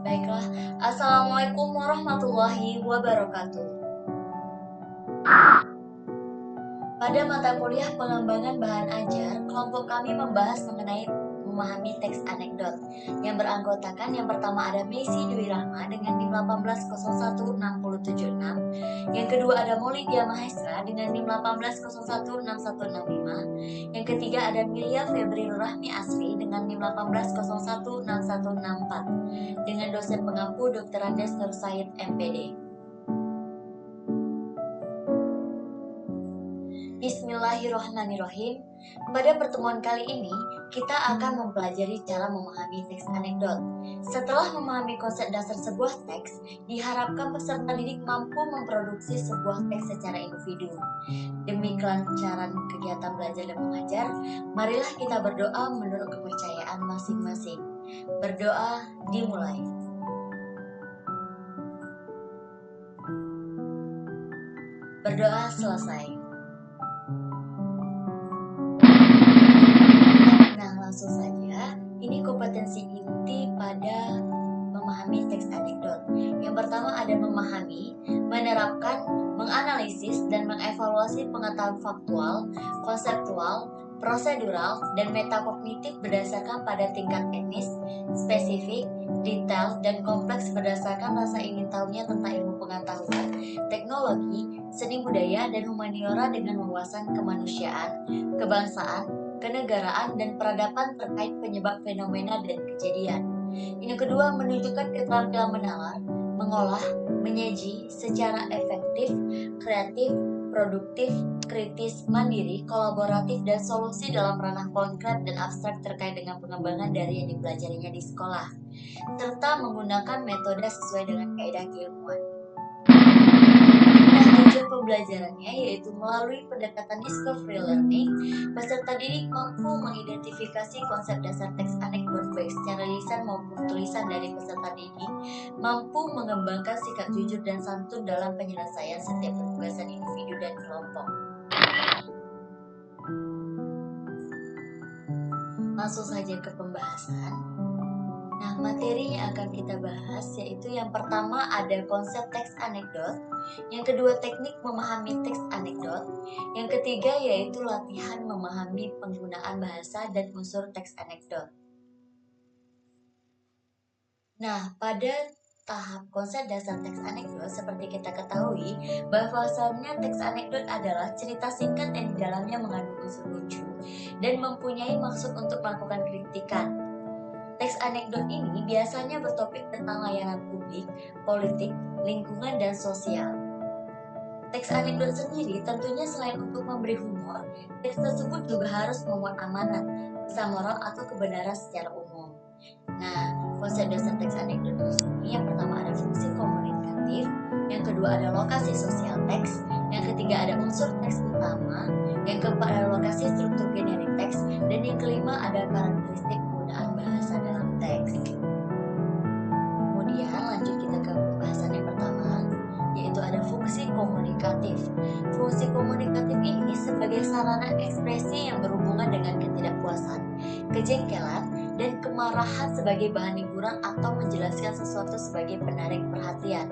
Baiklah, Assalamualaikum warahmatullahi wabarakatuh. Pada mata kuliah pengembangan bahan ajar, kelompok kami membahas mengenai memahami teks anekdot yang beranggotakan yang pertama ada Messi Dwi Rahma dengan NIM 1801676, yang kedua ada Maulidia Mahestra dengan NIM 1801665, yang ketiga ada Milia Febri Rahmi Asri dengan NIM 1806164 dengan dosen pengampu Dr. Andes Nur Said MPD. Bismillahirrohmanirrohim. Pada pertemuan kali ini, kita akan mempelajari cara memahami teks anekdot. Setelah memahami konsep dasar sebuah teks, diharapkan peserta didik mampu memproduksi sebuah teks secara individu. Demi kelancaran kegiatan belajar dan mengajar, marilah kita berdoa menurut kepercayaan masing-masing. Berdoa dimulai. Berdoa selesai. Langsung saja, ini kompetensi inti pada memahami teks anekdot. Yang pertama ada memahami, menerapkan, menganalisis, dan mengevaluasi pengetahuan faktual, konseptual, prosedural, dan metakognitif berdasarkan pada tingkat etnis, spesifik, detail, dan kompleks berdasarkan rasa ingin tahunya tentang ilmu pengetahuan, teknologi, seni budaya, dan humaniora dengan wawasan kemanusiaan, kebangsaan, kenegaraan, dan peradaban terkait penyebab fenomena dan kejadian. Yang kedua, menunjukkan keterampilan menalar, mengolah, menyaji secara efektif, kreatif, produktif, kritis, mandiri, kolaboratif, dan solusi dalam ranah konkret dan abstrak terkait dengan pengembangan dari yang dipelajarinya di sekolah, serta menggunakan metode sesuai dengan kaidah keilmuan. Tujuan pembelajarannya yaitu melalui pendekatan discovery learning, peserta didik mampu mengidentifikasi konsep dasar teks anekdot baik secara lisan maupun tulisan dari peserta didik, mampu mengembangkan sikap jujur dan santun dalam penyelesaian setiap penugasan individu dan kelompok. Langsung saja ke pembahasan. Nah, materi yang akan kita bahas yaitu yang pertama ada konsep teks anekdot, yang kedua teknik memahami teks anekdot, yang ketiga yaitu latihan memahami penggunaan bahasa dan unsur teks anekdot. Nah, pada tahap konsep dasar teks anekdot seperti kita ketahui bahwasannya teks anekdot adalah cerita singkat yang di dalamnya mengandung unsur lucu dan mempunyai maksud untuk melakukan kritikan. Teks anekdot ini biasanya bertopik tentang layanan publik, politik, lingkungan, dan sosial. Teks anekdot sendiri tentunya selain untuk memberi humor, teks tersebut juga harus memuat amanat, pesan moral atau kebenaran secara umum. Nah, konsep dasar teks anekdot ini yang pertama ada fungsi komunikatif, yang kedua ada lokasi sosial teks, yang ketiga ada unsur teks utama, yang keempat ada lokasi struktur generik teks, dan yang kelima ada karakteristik penggunaan bahasa dalam teks. Kemudian lanjut kita ke pembahasan yang pertama, yaitu ada fungsi komunikatif. Fungsi komunikatif ini sebagai sarana ekspresi yang berhubungan dengan ketidakpuasan, kejengkelan, dan kemarahan sebagai bahan hiburan atau menjelaskan sesuatu sebagai penarik perhatian.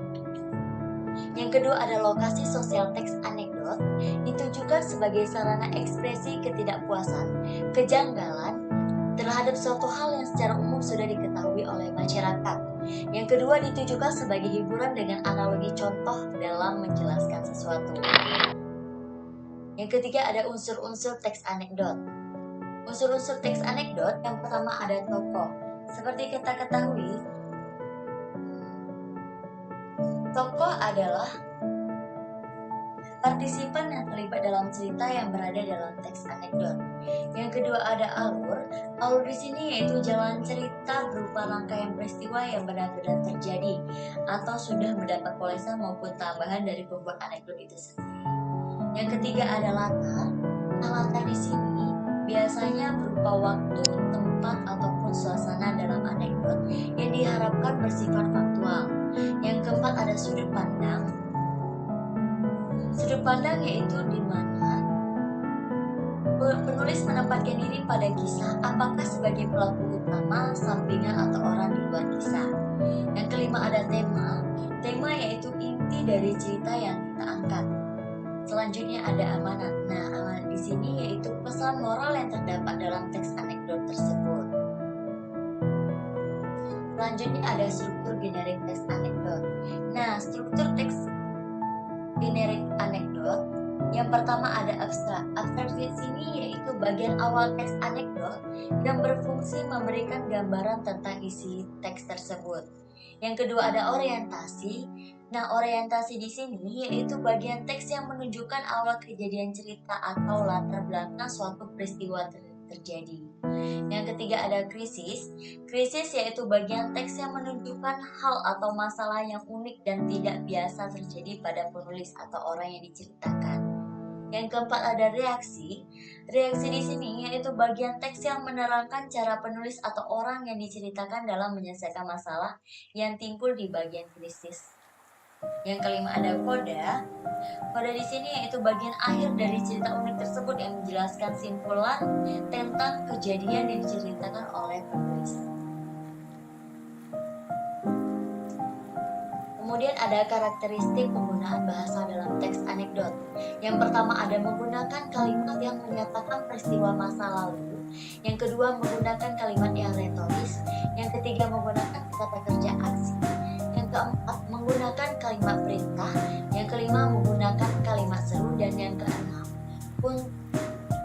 Yang kedua ada lokasi sosial teks anekdot, itu juga sebagai sarana ekspresi ketidakpuasan, kejanggalan terhadap suatu hal yang secara umum sudah diketahui oleh masyarakat. Yang kedua ditujukan sebagai hiburan dengan analogi contoh dalam menjelaskan sesuatu. Yang ketiga ada unsur-unsur teks anekdot. Unsur-unsur teks anekdot yang pertama ada tokoh. Seperti kita ketahui, tokoh adalah partisipan yang terlibat dalam cerita yang berada dalam teks anekdot. Yang kedua ada alur. Alur di sini yaitu jalan cerita berupa rangkaian peristiwa yang benar-benar terjadi atau sudah mendapat polesan maupun tambahan dari pembuat anekdot itu sendiri. Yang ketiga ada latar. Nah, latar di sini biasanya berupa waktu, tempat ataupun suasana dalam anekdot yang diharapkan bersifat faktual. Yang keempat ada sudut pandang. Sudut pandang yaitu di mana penulis menempatkan diri pada kisah apakah sebagai pelaku utama, sampingan, atau orang di luar kisah. Yang kelima ada tema. Tema yaitu inti dari cerita yang kita angkat. Selanjutnya ada amanat. Nah, amanat di sini yaitu pesan moral yang terdapat dalam teks anekdot tersebut. Selanjutnya ada struktur generik teks anekdot. Nah, struktur teks generik anekdot yang pertama ada abstrak. Abstrak di sini yaitu bagian awal teks anekdot yang berfungsi memberikan gambaran tentang isi teks tersebut. Yang kedua ada orientasi. Nah, orientasi di sini yaitu bagian teks yang menunjukkan awal kejadian cerita atau latar belakang suatu peristiwa terjadi. Yang ketiga ada krisis. Krisis yaitu bagian teks yang menunjukkan hal atau masalah yang unik dan tidak biasa terjadi pada penulis atau orang yang diceritakan. Yang keempat ada reaksi. Reaksi di sini yaitu bagian teks yang menerangkan cara penulis atau orang yang diceritakan dalam menyelesaikan masalah yang timbul di bagian krisis. Yang kelima ada koda. Koda di sini yaitu bagian akhir dari cerita unik tersebut yang menjelaskan simpulan tentang kejadian yang diceritakan oleh penulis. Kemudian ada karakteristik penggunaan bahasa dalam teks anekdot. Yang pertama ada menggunakan kalimat yang menyatakan peristiwa masa lalu. Yang kedua menggunakan kalimat yang retoris. Yang ketiga menggunakan kata kerja aksi. Yang keempat menggunakan kalimat perintah. Yang kelima menggunakan kalimat seru. Dan yang keenam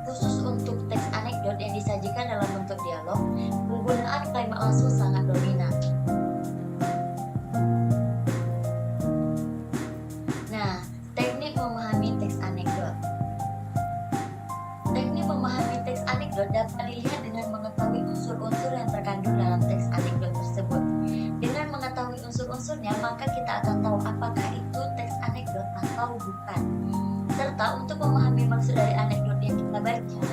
khusus untuk teks anekdot yang disajikan dalam bentuk dialog, penggunaan kalimat langsung sangat dominan. Dapat dilihat dengan mengetahui unsur-unsur yang terkandung dalam teks anekdot tersebut. Dengan mengetahui unsur-unsurnya, maka kita akan tahu apakah itu teks anekdot atau bukan. Serta untuk memahami maksud dari anekdot yang kita baca,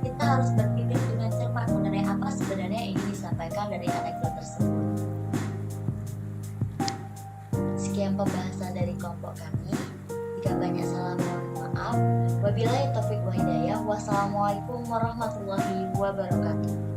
kita harus berpikir dengan cermat mengenai apa sebenarnya yang ingin disampaikan dari anekdot tersebut. Sekian pembahasan dari kelompok kami. Jika banyak salah, mohon maaf. Wabillahi taufiq wa hidayah. Wassalamualaikum warahmatullahi wabarakatuh.